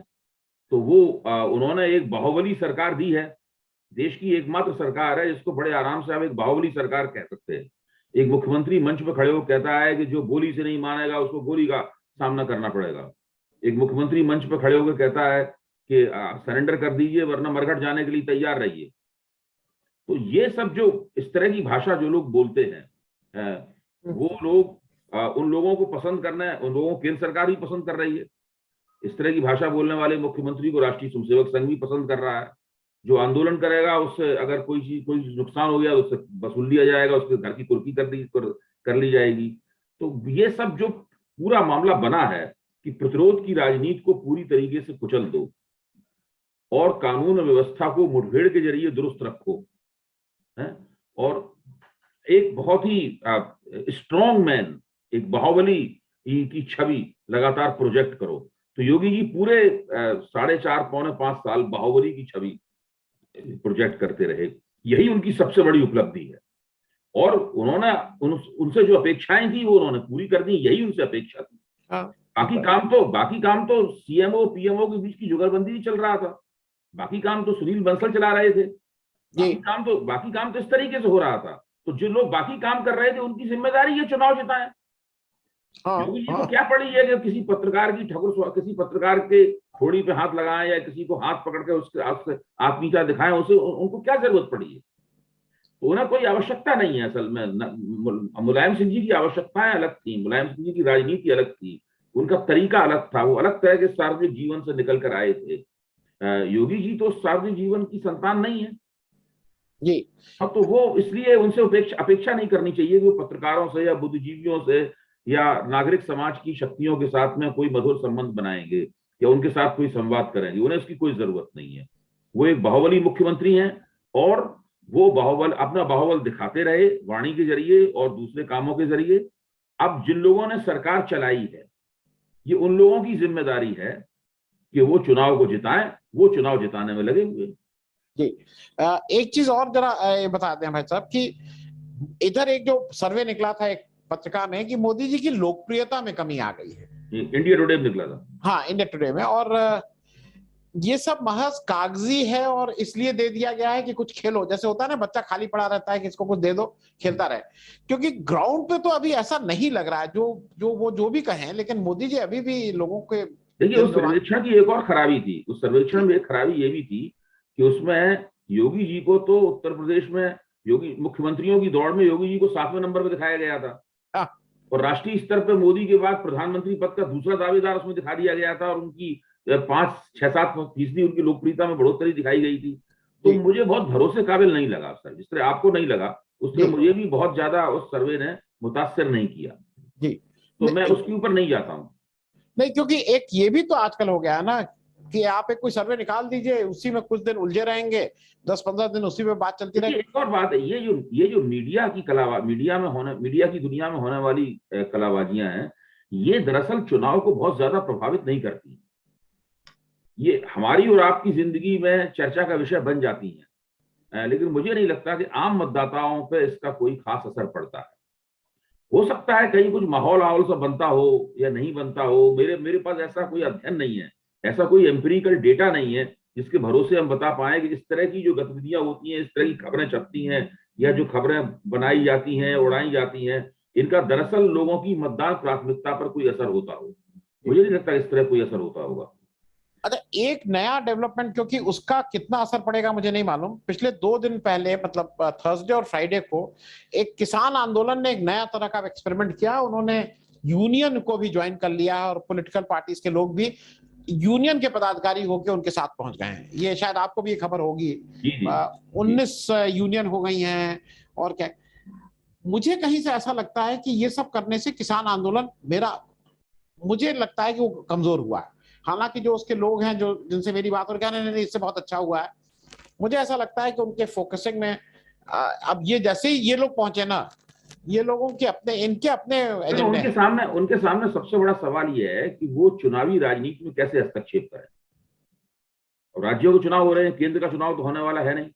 Speaker 2: तो वो उन्होंने एक बाहुबली सरकार दी है, देश की एकमात्र सरकार है जिसको बड़े आराम से आप एक बाहुबली सरकार कह सकते हैं। एक मुख्यमंत्री मंच पर खड़े होकर कहता है कि जो गोली से नहीं मानेगा उसको गोली का सामना करना पड़ेगा। एक मुख्यमंत्री मंच पर खड़े होकर कहता है कि सरेंडर कर दीजिए वरना मरघट जाने के लिए तैयार रहिए। तो ये सब जो इस तरह की भाषा जो लोग बोलते हैं, वो लोग उन लोगों को पसंद करना है, उन लोगों को केंद्र सरकार भी पसंद कर रही है। इस तरह की भाषा बोलने वाले मुख्यमंत्री को राष्ट्रीय स्वयंसेवक संघ भी पसंद कर रहा है। जो आंदोलन करेगा उससे अगर कोई नुकसान हो गया तो उससे वसूल लिया जाएगा, उसके घर की कुर्की कर ली जाएगी। तो ये सब जो पूरा मामला बना है कि प्रतिरोध की राजनीति को पूरी तरीके से कुचल दो और कानून व्यवस्था को मुठभेड़ के जरिए दुरुस्त रखो, है? और एक बहुत ही स्ट्रॉन्ग मैन, एक बाहुबली की छवि लगातार प्रोजेक्ट करो। तो योगी जी पूरे 4.5-5 साल बाहुबली की छवि प्रोजेक्ट करते रहे, यही उनकी सबसे बड़ी उपलब्धि है। और उन्होंने उनसे जो अपेक्षाएं थी वो उन्होंने पूरी कर दी, यही उनसे अपेक्षा थी। बाकी काम तो सीएमओ पीएमओ के बीच की जुगलबंदी ही चल रहा था, बाकी काम तो सुनील बंसल चला रहे थे, बाकी काम तो इस तरीके से हो रहा था। तो जो लोग बाकी काम कर रहे थे उनकी जिम्मेदारी ये चुनाव जिताएं। योगी जी को क्या पड़ी है कि किसी पत्रकार की किसी पत्रकार के थोड़ी पे हाथ लगाएं या किसी को हाथ पकड़ के उसके हाथ से आप नीचा दिखाएं, उसे उनको क्या जरूरत पड़ी है? तो उन्हें कोई आवश्यकता नहीं है असल में। मुलायम सिंह जी की आवश्यकताएं अलग थी, मुलायम सिंह जी की राजनीति अलग थी, उनका तरीका अलग था, वो अलग तरह के सार्वजनिक जीवन से निकल कर आए थे। योगी जी तो सार्वजनिक जीवन की संतान नहीं है
Speaker 1: जी।
Speaker 2: अब तो वो इसलिए उनसे अपेक्षा नहीं करनी चाहिए कि वो पत्रकारों से या बुद्धिजीवियों से या नागरिक समाज की शक्तियों के साथ में कोई मधुर संबंध बनाएंगे या उनके साथ कोई संवाद करेंगे, उन्हें इसकी कोई जरूरत नहीं है। वो एक बाहुबली मुख्यमंत्री हैं और वो अपना बाहुबल दिखाते रहे वाणी के जरिए और दूसरे कामों के जरिए। अब जिन लोगों ने सरकार चलाई है ये उन लोगों की जिम्मेदारी है कि वो चुनाव को जिताएं, वो चुनाव जिताने में लगे हुए।
Speaker 1: जी, एक चीज और जरा बता दें भाई साहब कि इधर एक जो सर्वे निकला था एक पत्रिका में कि मोदी जी की लोकप्रियता में कमी आ गई है,
Speaker 2: इंडिया टुडे में निकला था।
Speaker 1: हाँ, इंडिया टुडे में, और ये सब महज कागजी है और इसलिए दे दिया गया है कि कुछ खेलो, जैसे होता है ना बच्चा खाली पड़ा रहता है कि इसको कुछ दे दो खेलता रहे, क्योंकि ग्राउंड पे तो अभी ऐसा नहीं लग रहा है। जो भी कहें, लेकिन मोदी जी अभी भी लोगों के
Speaker 2: देखिए उस सर्वेक्षण की एक और खराबी थी, उस सर्वेक्षण में एक खराबी ये भी थी कि उसमें योगी जी को तो उत्तर प्रदेश में योगी मुख्यमंत्रियों की दौड़ में योगी जी को 7वें नंबर पर दिखाया गया था, और राष्ट्रीय स्तर पर मोदी के बाद प्रधानमंत्री पद का दूसरा दावेदार उसमें दिखा दिया गया था, और उनकी 5-6-7% उनकी लोकप्रियता में बढ़ोतरी दिखाई गई थी। तो मुझे बहुत भरोसे काबिल नहीं लगा सर, जिस तरह आपको नहीं लगा उस तरह मुझे भी बहुत ज्यादा उस सर्वे ने मुतासिर नहीं किया जी। तो मैं उसके ऊपर नहीं जाता हूँ।
Speaker 1: नहीं, क्योंकि एक ये भी तो आजकल हो गया है ना कि आप एक कोई सर्वे निकाल दीजिए, उसी में कुछ दिन उलझे रहेंगे, 10-15 दिन उसी में बात चलती रहेगी।
Speaker 2: एक और बात है, ये जो मीडिया की दुनिया में होने वाली कलाबाजियां हैं, ये दरअसल चुनाव को बहुत ज्यादा प्रभावित नहीं करती। ये हमारी और आपकी जिंदगी में चर्चा का विषय बन जाती है, लेकिन मुझे नहीं लगता कि आम मतदाताओं पे इसका कोई खास असर पड़ता है। हो सकता है कहीं कुछ माहौल सा बनता हो या नहीं बनता हो, मेरे पास ऐसा कोई अध्ययन नहीं है, ऐसा कोई एम्पिरिकल डेटा नहीं है जिसके भरोसे हम बता पाए कि इस तरह की जो गतिविधियां होती हैं, इस तरह की खबरें छपती हैं या जो खबरें बनाई जाती हैं, उड़ाई जाती हैं, इनका दरअसल लोगों की मतदान प्राथमिकता पर कोई असर होता हो। मुझे नहीं लगता इस तरह कोई असर होता होगा।
Speaker 1: अच्छा, एक नया डेवलपमेंट, क्योंकि उसका कितना असर पड़ेगा मुझे नहीं मालूम, पिछले 2 दिन पहले मतलब थर्सडे और फ्राइडे को एक किसान आंदोलन ने एक नया तरह का एक्सपेरिमेंट किया। उन्होंने यूनियन को भी ज्वाइन कर लिया और पॉलिटिकल पार्टीज के लोग भी यूनियन के पदाधिकारी होकर उनके साथ पहुंच गए हैं। ये शायद आपको भी खबर होगी, 19 यूनियन हो गई हैं। और क्या, मुझे कहीं से ऐसा लगता है कि ये सब करने से किसान आंदोलन मुझे लगता है कि वो कमजोर हुआ है। हालांकि जो उसके लोग हैं जो जिनसे मेरी बात हो रही है, नहीं इससे बहुत अच्छा हुआ है। मुझे ऐसा लगता है कि उनके फोकसिंग में अब ये जैसे ही ये लोग पहुंचे ना, ये लोगों के इनके अपने
Speaker 2: एजेंडे उनके सामने सबसे बड़ा सवाल ये है कि वो चुनावी राजनीति में कैसे हस्तक्षेप करें। राज्यों के चुनाव हो रहे हैं, केंद्र का चुनाव तो होने वाला है नहीं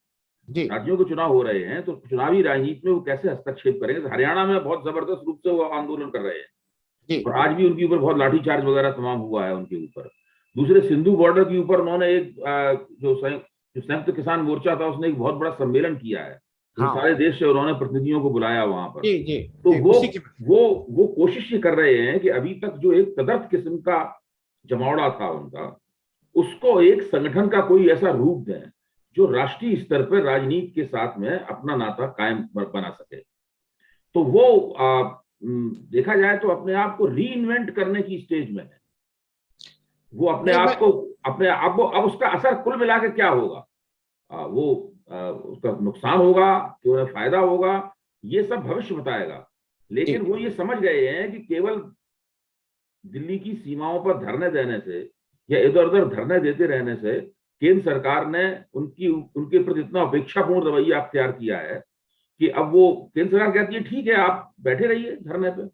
Speaker 2: जी। राज्यों के चुनाव हो रहे हैं, तो चुनावी राजनीति में वो कैसे हस्तक्षेप करेंगे। हरियाणा में बहुत जबरदस्त रूप से वो आंदोलन कर रहे हैं और आज भी उनके ऊपर बहुत लाठीचार्ज वगैरह तमाम हुआ है उनके ऊपर। दूसरे सिंधु बॉर्डर के ऊपर उन्होंने एक जो संयुक्त किसान मोर्चा था, उसने एक बहुत बड़ा सम्मेलन किया है। हाँ। सारे देश से उन्होंने प्रतिनिधियों को बुलाया वहां पर। जी, तो वो कोशिश ये कर रहे हैं कि अभी तक जो एक तदर्थ किस्म का जमावड़ा था उनका, उसको एक संगठन का कोई ऐसा रूप दें जो राष्ट्रीय स्तर पर राजनीति के साथ में अपना नाता कायम बना सके। तो वो देखा जाए तो अपने आप को रीइन्वेंट करने की स्टेज में है। वो अपने आप को अब उसका असर कुल मिला के क्या होगा, उसका नुकसान होगा कि उन्हें फायदा होगा, ये सब भविष्य बताएगा। लेकिन वो ये समझ गए हैं कि केवल दिल्ली की सीमाओं पर धरने देने से या इधर उधर धरने देते रहने से केंद्र सरकार ने उनके प्रति इतना अपेक्षापूर्ण रवैया अख्तियार किया है कि अब वो केंद्र सरकार कहती है ठीक है आप बैठे रहिए धरने पे।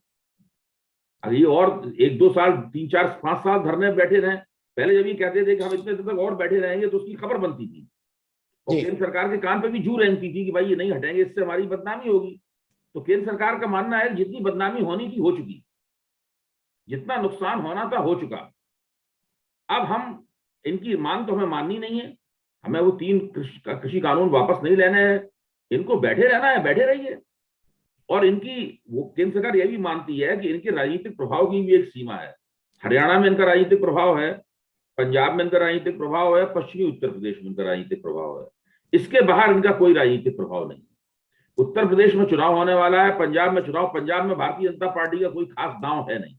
Speaker 2: अभी और 1-2 साल 3-4-5 साल धरने बैठे रहे। पहले जब ये कहते थे कि हम इतने दिन तक और बैठे रहेंगे तो उसकी खबर बनती थी और केंद्र सरकार के कान पे भी जू रेंगती थी कि भाई ये नहीं हटेंगे, इससे हमारी बदनामी होगी। तो केंद्र सरकार का मानना है जितनी बदनामी होनी थी हो चुकी, जितना नुकसान होना था हो चुका। अब हम इनकी मांग तो हमें माननी नहीं है, हमें वो 3 कृषि कानून वापस नहीं लेने हैं, इनको बैठे रहना है, बैठे रहिए। और इनकी वो केंद्र सरकार यह भी मानती है कि इनके राजनीतिक प्रभाव की भी एक सीमा है। हरियाणा में इनका राजनीतिक प्रभाव है, पंजाब में इनका राजनीतिक प्रभाव है, पश्चिमी उत्तर प्रदेश में इनका राजनीतिक प्रभाव है। इसके बाहर इनका कोई राजनीतिक प्रभाव नहीं। उत्तर प्रदेश में चुनाव होने वाला है, पंजाब में चुनाव, पंजाब में भारतीय जनता पार्टी का कोई खास दांव है नहीं।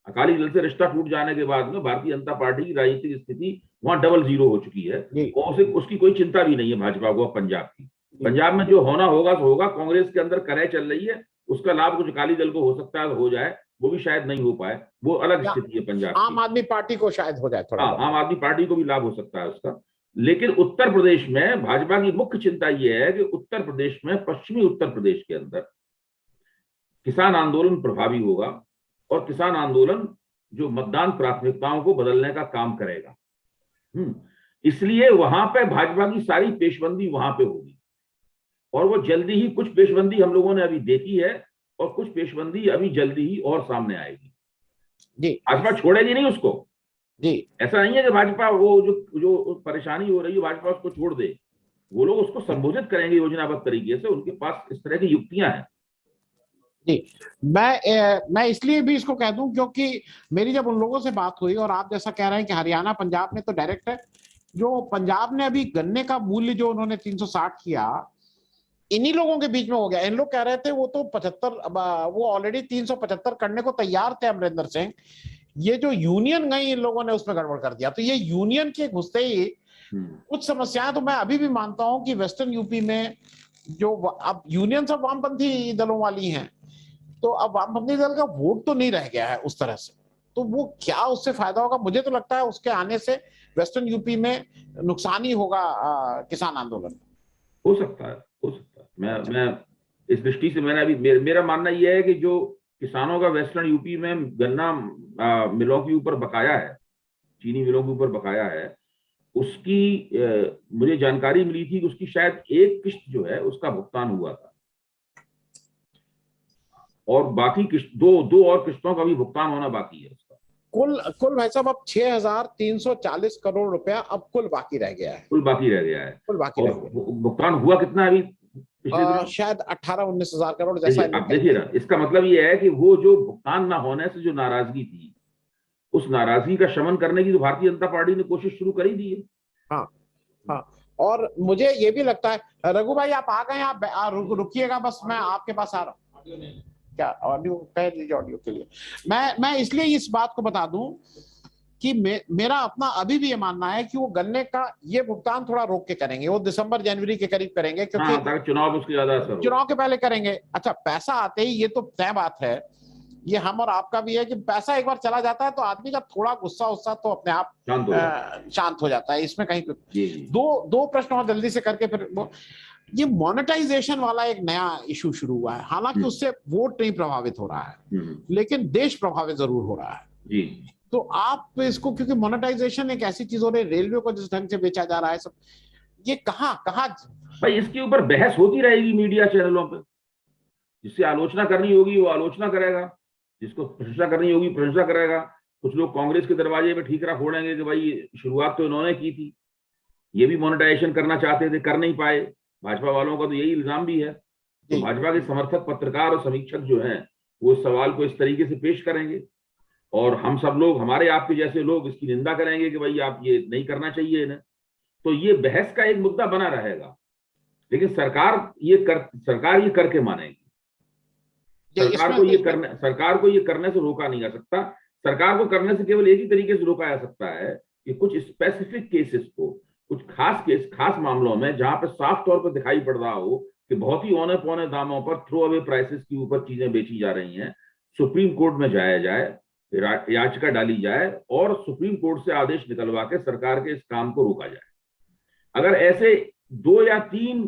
Speaker 2: अकाली दल से रिश्ता टूट जाने के बाद में भारतीय जनता पार्टी की राजनीतिक स्थिति वहां डबल जीरो हो चुकी है और उसकी कोई चिंता भी नहीं है भाजपा को पंजाब की। पंजाब में जो होना होगा तो होगा। कांग्रेस के अंदर कलह चल रही है, उसका लाभ कुछ अकाली दल को हो सकता है, हो जाए, वो भी शायद नहीं हो पाए, वो अलग स्थिति है पंजाब।
Speaker 1: आम आदमी पार्टी को शायद हो जाए थोड़ा।
Speaker 2: आम आदमी पार्टी को भी लाभ हो सकता है उसका। लेकिन उत्तर प्रदेश में भाजपा की मुख्य चिंता यह है कि उत्तर प्रदेश में, पश्चिमी उत्तर प्रदेश के अंदर किसान आंदोलन प्रभावी होगा और किसान आंदोलन जो मतदान प्राथमिकताओं को बदलने का काम करेगा। इसलिए वहां पे भाजपा की सारी पेशबंदी वहां पे होगी और वो जल्दी ही, कुछ पेशबंदी हम लोगों ने अभी देखी है और कुछ पेशबंदी अभी जल्दी ही और सामने आएगी जी। भाजपा छोड़ेगी नहीं उसको जी। ऐसा नहीं है कि भाजपा वो जो परेशानी हो रही है भाजपा उसको छोड़ दे। वो लोग उसको संबोधित करेंगे योजनाबद्ध तरीके से, उनके पास इस तरह की युक्तियां हैं
Speaker 1: जी। मैं इसलिए भी इसको कह दूं क्योंकि मेरी जब उन लोगों से बात हुई और आप जैसा कह रहे हैं कि हरियाणा पंजाब में तो डायरेक्ट है, जो पंजाब ने अभी गन्ने का मूल्य जो उन्होंने 360 किया, इन्हीं लोगों के बीच में हो गया। इन लोग कह रहे थे वो तो 75, वो ऑलरेडी 375 करने को तैयार थे अमरिंदर सिंह। ये जो यूनियन गई इन लोगों ने उसमें गड़बड़ कर दिया। तो ये यूनियन के घुसते ही कुछ समस्याएं तो मैं अभी भी मानता हूं कि वेस्टर्न यूपी में जो अब यूनियन सब वामपंथी दलों वाली हैं, तो अब वामपंथी दल का वोट तो नहीं रह गया है उस तरह से। तो वो क्या उससे फायदा होगा, मुझे तो लगता है उसके आने से वेस्टर्न यूपी में नुकसान ही होगा किसान आंदोलन।
Speaker 2: हो सकता है, हो सकता है। मैं इस दृष्टि से मैंने अभी मेरा मानना यह है कि जो किसानों का वेस्टर्न यूपी में गन्ना मिलों के ऊपर बकाया है, चीनी मिलों के ऊपर बकाया है, उसकी मुझे जानकारी मिली थी कि उसकी शायद एक किस्त जो है उसका भुगतान हुआ था, और बाकी किस्त दो और किस्तों का भी भुगतान होना बाकी है उसका।
Speaker 1: कुल भाई साहब अब 6,340 करोड़ रुपया अब कुल बाकी रह गया है।
Speaker 2: कुल बाकी रह गया है।
Speaker 1: कुल बाकी
Speaker 2: और
Speaker 1: रह गया,
Speaker 2: भुगतान हुआ कितना अभी पिछले दिनों?
Speaker 1: शायद 18-19 हजार करोड़ जैसा।
Speaker 2: अब देखिए ना, इसका मतलब ये है कि वो जो भुगतान ना होने से जो नाराजगी थी, उस नाराजगी का शमन करने की तो भारतीय जनता पार्टी ने कोशिश शुरू कर ही दी है।
Speaker 1: हाँ हाँ। और मुझे ये भी लगता है, रघु भाई आप आ गए, आप रुकिएगा, बस मैं आपके पास आ रहा हूँ। क्या ऑडियो कह दीजिए, ऑडियो के लिए मैं इसलिए इस बात को बता दूं कि मेरा अपना अभी भी ये मानना है कि वो गन्ने का ये भुगतान थोड़ा रोक के करेंगे, वो दिसंबर जनवरी के करीब करेंगे, क्योंकि
Speaker 2: चुनाव उसके ज्यादा असर,
Speaker 1: चुनाव के पहले करेंगे। अच्छा, पैसा आते ही, ये तो तय बात है, ये हम और आपका भी है कि पैसा एक बार चला जाता है तो आदमी का थोड़ा गुस्सा तो अपने आप शांत हो जाता है। इसमें कहीं दो प्रश्न और जल्दी से करके फिर वो, ये मोनेटाइजेशन वाला एक नया इशू शुरू हुआ है। हालांकि उससे वोट नहीं प्रभावित हो रहा है, लेकिन देश प्रभावित जरूर हो रहा है जी। तो आप इसको, क्योंकि मोनेटाइजेशन एक ऐसी चीज हो रही है, रेलवे को जिस ढंग से बेचा जा रहा है सब, ये कहाँ
Speaker 2: भाई इसके ऊपर बहस होती रहेगी मीडिया चैनलों पे। जिससे आलोचना करनी होगी वो आलोचना करेगा, जिसको प्रशंसा करनी होगी प्रशंसा करेगा। कुछ लोग कांग्रेस के दरवाजे पे ठीकरा फोड़ेंगे कि भाई शुरुआत तो इन्होंने की थी, ये भी मोनेटाइजेशन करना चाहते थे, कर नहीं पाए। भाजपा वालों का तो यही इल्जाम भी है। तो भाजपा के समर्थक पत्रकार और समीक्षक जो हैं वो इस सवाल को इस तरीके से पेश करेंगे, और हम सब लोग, हमारे आपके जैसे लोग इसकी निंदा करेंगे कि भाई आप ये नहीं करना चाहिए इन्हें। तो ये बहस का एक मुद्दा बना रहेगा, लेकिन सरकार ये करके मानेगी। सरकार को ये करने से रोका नहीं जा सकता। सरकार को करने से केवल एक ही तरीके से रोका जा सकता है कि कुछ स्पेसिफिक केसेस को, कुछ खास मामलों में जहां पर साफ तौर पर दिखाई पड़ रहा हो कि बहुत ही औने पौने दामों पर, थ्रो अवे प्राइसेस के ऊपर चीजें बेची जा रही हैं, सुप्रीम कोर्ट में जाया जाए, याचिका डाली जाए और सुप्रीम कोर्ट से आदेश निकलवा के सरकार के इस काम को रोका जाए। अगर ऐसे 2 या 3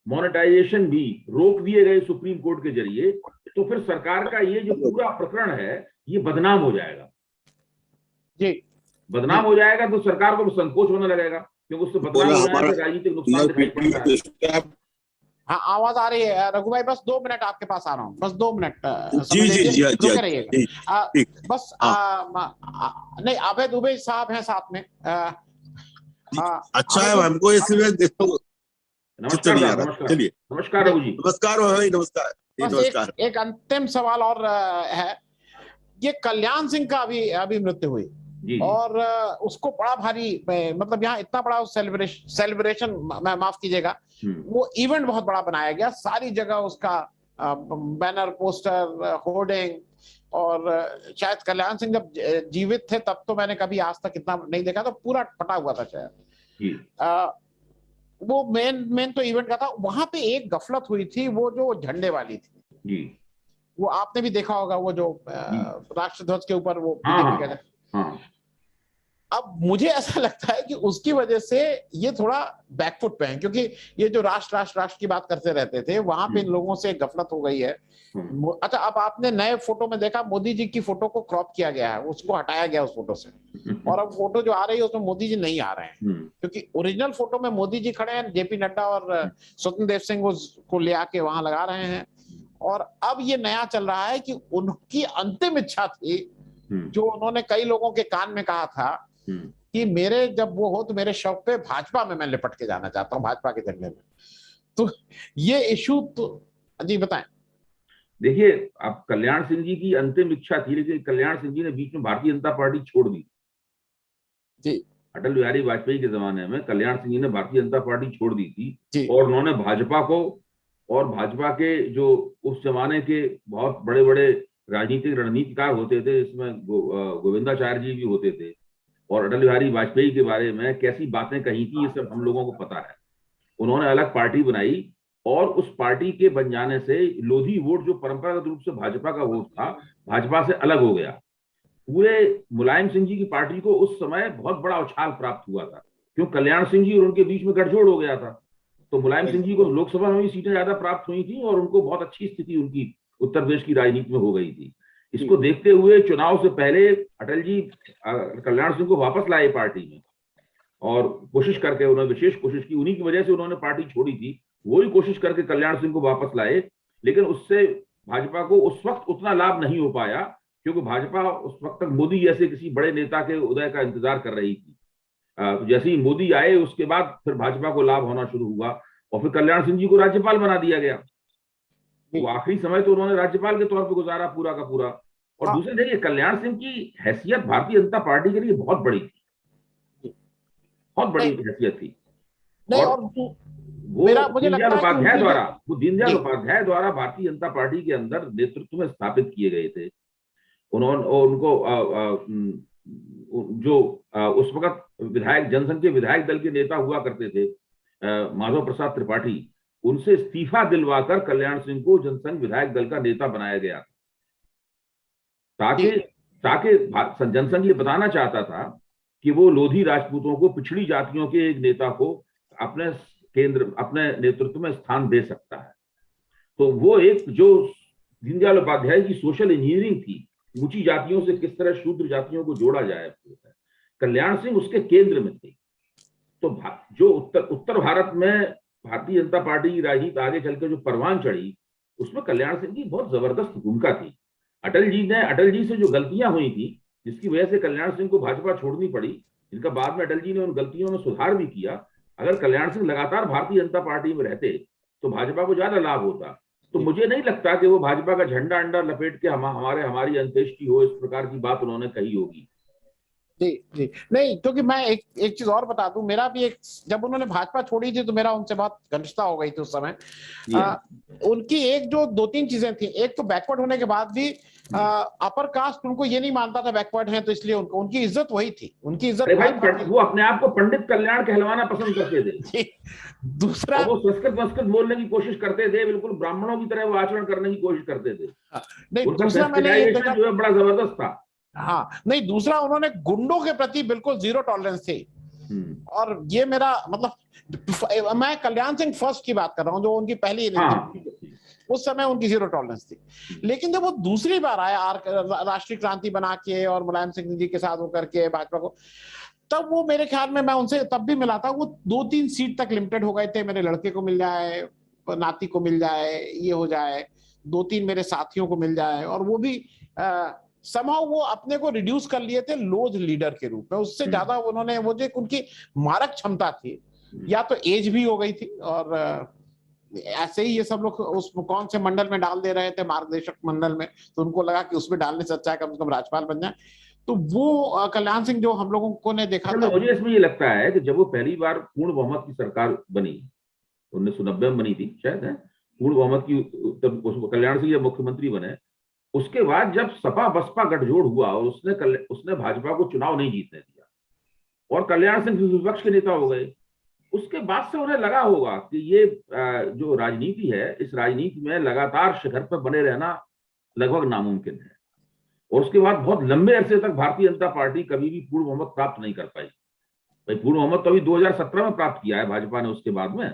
Speaker 2: मोनेटाइजेशन भी रोक दिए गए सुप्रीम कोर्ट के जरिए, तो फिर सरकार का ये जो पूरा प्रकरण है ये बदनाम हो जाएगा जी। बदनाम हो जाएगा तो सरकार को संकोच होने लगेगा, क्योंकि उससे बदनाम हो जाने से राजनीतिक नुकसान दिखाई पड़ता है। हाँ, आवाज आ रही है रघु भाई, बस 2 मिनट आपके पास आ रहा हूँ, बस 2 मिनट
Speaker 3: जी
Speaker 1: रहिएगा बस। नहीं, अभय दुबे साहब हैं साथ में।
Speaker 3: अच्छा है, हमको इसमें देखो।
Speaker 2: चलिए, नमस्कार रघु जी।
Speaker 3: नमस्कार भाई, नमस्कार।
Speaker 1: एक अंतिम सवाल और है, ये कल्याण सिंह का अभी मृत्यु हुई और उसको बड़ा भारी, मतलब यहाँ इतना बड़ा सेलिब्रेशन, माफ कीजिएगा, वो इवेंट बहुत बड़ा बनाया गया, सारी जगह उसका बैनर, पोस्टर, होर्डिंग, और शायद कल्याण सिंह जब जीवित थे तब तो मैंने कभी आज तक इतना नहीं देखा, तो पूरा फटा हुआ था शायद। वो मेन तो इवेंट का था। वहां पे एक गफलत हुई थी, वो जो झंडे वाली थी जी, वो आपने भी देखा होगा, वो जो राष्ट्रध्वज के ऊपर वो बीजेपी का। अब मुझे ऐसा लगता है कि उसकी वजह से ये थोड़ा बैकफुट पे है, क्योंकि ये जो राष्ट्र की बात करते रहते थे, वहां पे इन लोगों से गफलत हो गई है। अच्छा, अब आपने नए फोटो में देखा, मोदी जी की फोटो को क्रॉप किया गया है, उसको हटाया गया उस फोटो से, और अब फोटो जो आ रही है उसमें मोदी जी नहीं आ रहे हैं, क्योंकि ओरिजिनल फोटो में मोदी जी खड़े हैं, जेपी नड्डा और स्वतंत्र देव सिंह उसको ले आके वहां लगा रहे हैं। और अब ये नया चल रहा है कि उनकी अंतिम इच्छा थी, जो उन्होंने कई लोगों के कान में कहा था कि मेरे जब वो हो तो मेरे शव पे भाजपा में मैं लिपट के जाना चाहता हूँ, भाजपा के झंडे में। तो ये इशू तो जी बताएं।
Speaker 2: देखिए, अब कल्याण सिंह जी की अंतिम इच्छा थी, लेकिन कल्याण सिंह जी ने बीच में भारतीय जनता पार्टी छोड़ दी जी। अटल बिहारी वाजपेयी के जमाने में कल्याण सिंह जी ने भारतीय जनता पार्टी छोड़ दी
Speaker 1: जी।
Speaker 2: थी और उन्होंने भाजपा को और भाजपा के जो उस जमाने के बहुत बड़े बड़े राजनीतिक रणनीतिकार होते थे, इसमें गोविंदाचार्य जी भी होते थे, और अटल बिहारी वाजपेयी के बारे में कैसी बातें कही थी, ये सब हम लोगों को पता है। उन्होंने अलग पार्टी बनाई और उस पार्टी के बन जाने से लोधी वोट, जो परंपरागत रूप से भाजपा का वोट था, भाजपा से अलग हो गया। पूरे मुलायम सिंह जी की पार्टी को उस समय बहुत बड़ा उछाल प्राप्त हुआ था, क्यों कल्याण सिंह जी और उनके बीच में गठजोड़ हो गया था। तो मुलायम सिंह जी को लोकसभा में भी सीटें ज्यादा प्राप्त हुई थी और उनको बहुत अच्छी स्थिति उनकी उत्तर प्रदेश की राजनीति में हो गई थी। इसको देखते हुए चुनाव से पहले अटल जी कल्याण सिंह को वापस लाए पार्टी में और कोशिश करके उन्होंने विशेष कोशिश की, उन्हीं की वजह से उन्होंने पार्टी छोड़ी थी, वही कोशिश करके कल्याण सिंह को वापस लाए। लेकिन उससे भाजपा को उस वक्त उतना लाभ नहीं हो पाया, क्योंकि भाजपा उस वक्त तक मोदी जैसे किसी बड़े नेता के उदय का इंतजार कर रही थी। जैसे ही मोदी आए उसके बाद फिर भाजपा को लाभ होना शुरू हुआ और फिर कल्याण सिंह जी को राज्यपाल बना दिया गया। वो आखिरी समय तो उन्होंने राज्यपाल के तौर पर गुजारा पूरा का पूरा। और दूसरे देखिए, कल्याण सिंह की हैसियत भारतीय जनता पार्टी के लिए बहुत बड़ी थी, बहुत बड़ी हैसियत थी। और वो दीनदयाल उपाध्याय द्वारा भारतीय जनता पार्टी के अंदर नेतृत्व में स्थापित किए गए थे। उन्होंने उनको जो उस वक्त विधायक जनसंघ के विधायक दल के नेता हुआ करते थे माधव प्रसाद त्रिपाठी, उनसे इस्तीफा दिलवाकर कल्याण सिंह को जनसंघ विधायक दल का नेता बनाया गया, ताकि जनसंघ ये बताना चाहता था कि वो लोधी राजपूतों को, पिछड़ी जातियों के एक नेता को अपने नेतृत्व में स्थान दे सकता है। तो वो एक जो दीनदयाल उपाध्याय की सोशल इंजीनियरिंग थी, ऊंची जातियों से किस तरह शूद्र जातियों को जोड़ा जाए, कल्याण सिंह उसके केंद्र में थे। तो जो उत्तर भारत में भारतीय जनता पार्टी की राजनीति आगे चलकर जो परवान चढ़ी, उसमें कल्याण सिंह की बहुत जबरदस्त भूमिका थी। अटल जी से जो गलतियां हुई थी, जिसकी वजह से कल्याण सिंह को भाजपा छोड़नी पड़ी, जिनका बाद में अटल जी ने उन गलतियों में सुधार भी किया। अगर कल्याण सिंह लगातार भारतीय जनता पार्टी में रहते तो भाजपा को ज्यादा लाभ होता। तो मुझे नहीं लगता कि वो भाजपा का झंडा अंडा लपेट के हमारी अंत्येष्टि हो, इस प्रकार की बात उन्होंने कही होगी।
Speaker 1: जी जी नहीं, क्योंकि मैं एक चीज और बता दूं, मेरा भी जब उन्होंने भाजपा छोड़ी थी तो मेरा उनसे बहुत घनिष्ठता हो गई थी उस समय। उनकी एक जो 2-3 चीजें थी, एक तो बैकवर्ड होने के बाद भी अपर कास्ट उनको ये नहीं मानता था बैकवर्ड है, तो इसलिए उनकी इज्जत वही थी, उनकी इज्जत
Speaker 2: भाई वो अपने आप को पंडित कल्याण कहलवाना पसंद करते थे।
Speaker 1: दूसरा,
Speaker 2: वो संस्कृत बोलने की कोशिश करते थे, बिल्कुल ब्राह्मणों की तरह वो आचरण करने की कोशिश करते थे।
Speaker 1: नहीं, दूसरा मैंने
Speaker 2: जो है बड़ा जबरदस्त था।
Speaker 1: हाँ नहीं, दूसरा उन्होंने गुंडों के प्रति बिल्कुल जीरो टॉलरेंस थी। और ये मेरा मतलब, मैं कल्याण सिंह फर्स्ट की बात कर रहा हूँ, जो उनकी पहली उस समय उनकी जीरो टॉलरेंस थी। लेकिन जब वो दूसरी बार आया राष्ट्रीय क्रांति बना के और मुलायम सिंह जी के साथ वो करके भाजपा को, तब वो मेरे ख्याल में, मैं उनसे तब भी मिला था, वो 2-3 सीट तक लिमिटेड हो गए थे। मेरे लड़के को मिल जाए, नाती को मिल जाए, ये हो जाए, 2-3 मेरे साथियों को मिल जाए, और वो भी समहाउ वो अपने को रिड्यूस कर लिए थे लोज लीडर के रूप में। उससे ज्यादा उन्होंने, वो जो उनकी मारक क्षमता थी, या तो एज भी हो गई थी, और ऐसे ही ये सब लोग उस कौन से मंडल में डाल दे रहे थे, मार्गदर्शक मंडल में, तो उनको लगा कि उसमें डालने से अच्छा है कम से कम राज्यपाल बन जाए। तो वो कल्याण सिंह जो हम लोगों को ने देखा था,
Speaker 2: मुझे इसमें ये लगता है कि जब वो पहली बार पूर्ण बहुमत की सरकार बनी, 1990 में बनी थी शायद, है पूर्ण बहुमत की, तब कल्याण सिंह मुख्यमंत्री बने। उसके बाद जब सपा बसपा गठजोड़ हुआ और उसने भाजपा को चुनाव नहीं जीतने दिया और कल्याण सिंह विपक्ष के नेता हो गए, उसके बाद से उन्हें लगा होगा कि ये जो राजनीति है, इस राजनीति में लगातार शिखर पर बने रहना लगभग नामुमकिन है। और उसके बाद बहुत लंबे अरसे तक भारतीय जनता पार्टी कभी भी पूर्ण बहुमत प्राप्त नहीं कर पाई। भाई पूर्ण बहुमत तो अभी 2017 में प्राप्त किया है भाजपा ने। उसके बाद में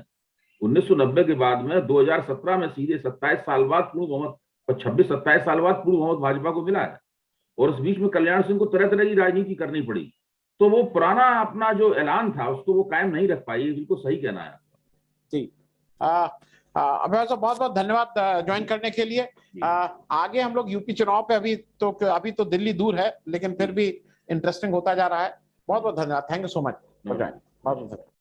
Speaker 2: 1990 के बाद में 2017 में सीधे 27 साल बाद पूर्ण बहुमत, 26-27 साल बाद पूर्ण बहुमत भाजपा को मिला है। और इस बीच में कल्याण सिंह को तरह तरह की राजनीति करनी पड़ी। तो वो पुराना अपना जो ऐलान था उसको वो कायम नहीं रख पाई। बिल्कुल सही कहना है
Speaker 1: जी। अभय साहब, बहुत बहुत धन्यवाद ज्वाइन करने के लिए। आगे हम लोग यूपी चुनाव पे, अभी तो दिल्ली दूर है, लेकिन फिर भी इंटरेस्टिंग होता जा रहा है। बहुत बहुत धन्यवाद। Thank you so much for joining. बहुत बहुत धन्यवाद।